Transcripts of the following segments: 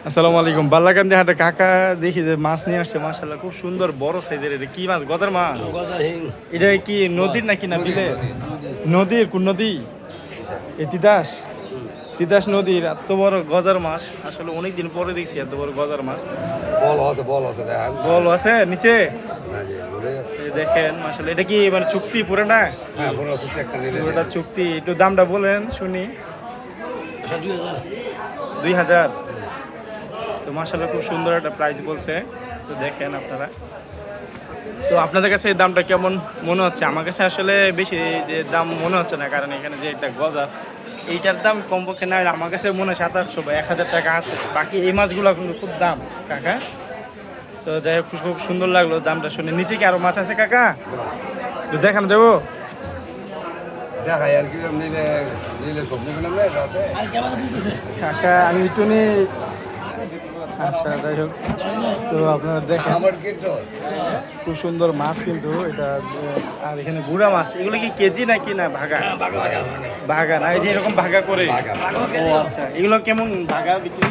আসসালামু আলাইকুম। বাল্লাকান্দি হাটে কাকা দেখি যে মাছ নিয়ে আসছে, মাশাআল্লাহ খুব সুন্দর বড় সাইজের। এটা কি মাছ? গজার মাছ? এটা কি নদীর নাকি না বিলে? নদীর। কোন নদী? এই তিতাস। তিতাস নদীর এত বড় গজার মাছ, আসলে অনেকদিন পরে দেখছি এত বড় গজার মাছ। বল আছে নিচে। এই দেখেন মাশাআল্লাহ, এটা কি মানে চুক্তি পুরো না? পুরোটা চুক্তি। একটু দামটা বলেন শুনি। 2000। তো মাশাআল্লাহ খুব সুন্দর একটা প্রাইস বলছে। তো দেখেন আপনারা, তো আপনাদের কাছে এই দামটা কেমন মনে হচ্ছে? আমার কাছে আসলে বেশি যে দাম মনে হচ্ছে না, কারণ এখানে যে একটা গজা এইটার দাম কমপক্ষে না হলে আমার কাছে মনে হয় 700-800 বা 1000 টাকা আছে। বাকি এই মাছগুলো কিন্তু খুব দাম কাকা। তো যাই হোক, খুব সুন্দর লাগলো দামটা শুনে। নিচে কি আরো মাছ আছে কাকা? তো দেখানো যাবো? কাকা আমি একটু নিয়ে। আচ্ছা যাই হোক, তো আপনারা দেখেন খুব সুন্দর মাছ কিন্তু এটা। আর এখানে গুড়া মাছ, এগুলো কি কেজি নাকি না ভাগা? ভাগা না, এই যে এরকম ভাগা করে। ও আচ্ছা, এগুলো কেমন ভাগা বিক্রি?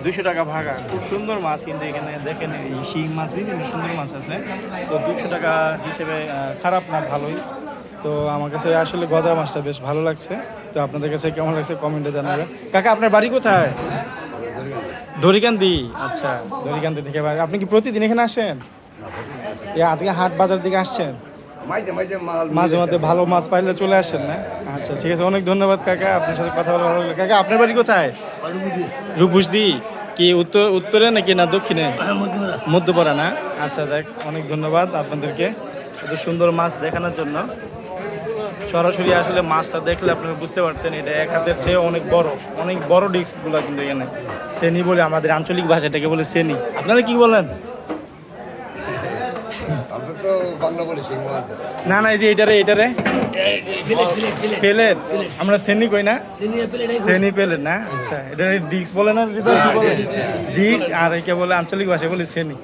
200 টাকা ভাগা। খুব সুন্দর মাছ কিন্তু এখানে দেখেন, এই শিং মাছ বিভিন্ন সুন্দর মাছ আছে। তো 200 টাকা হিসেবে খারাপ না, ভালোই। তো আমার কাছে আসলে গজা মাছটা বেশ ভালো লাগছে। তো আপনাদের কাছে কেমন লাগছে কমেন্টে জানাবেন। কাকা আপনার বাড়ি কোথায়? দড়িকান্দি। আচ্ছা, দড়িকান্দি থেকে বাড়ি। আপনি কি প্রতিদিন এখানে আসেন? আজকে হাট বাজার দিকে আসছেন? মাঝে মাঝে ভালো মাছ পাইলে চলে আসেন না? আচ্ছা ঠিক আছে, অনেক ধন্যবাদ কাকা, আপনার সাথে কথা বলে ভালো লাগলো। কাকা আপনার বাড়ি কোথায়? রূপসদি। কি উত্তরে নাকি না দক্ষিণে? মধ্যপাড়া না? আচ্ছা যাক, অনেক ধন্যবাদ আপনাদেরকে এত সুন্দর মাছ দেখানোর জন্য। সরাসরি আসলে মাছটা দেখলে আপনারা বুঝতে পারতেন এটা এক হাতের চেয়ে অনেক বড় ডিস্কগুলো কিন্তু এখানে। সেনি বলে আমাদের আঞ্চলিক ভাষাটাকে বলে সেনি। আপনারা কি বলেন? না না, এই যে এটারে পেলেট, আমরা সেনি কই না? সেনি পেলেট না? আচ্ছা, এটা ডিস্ক বলে না? ডিস্ক। আর একে বলে আঞ্চলিক ভাষায় বলে সেনি।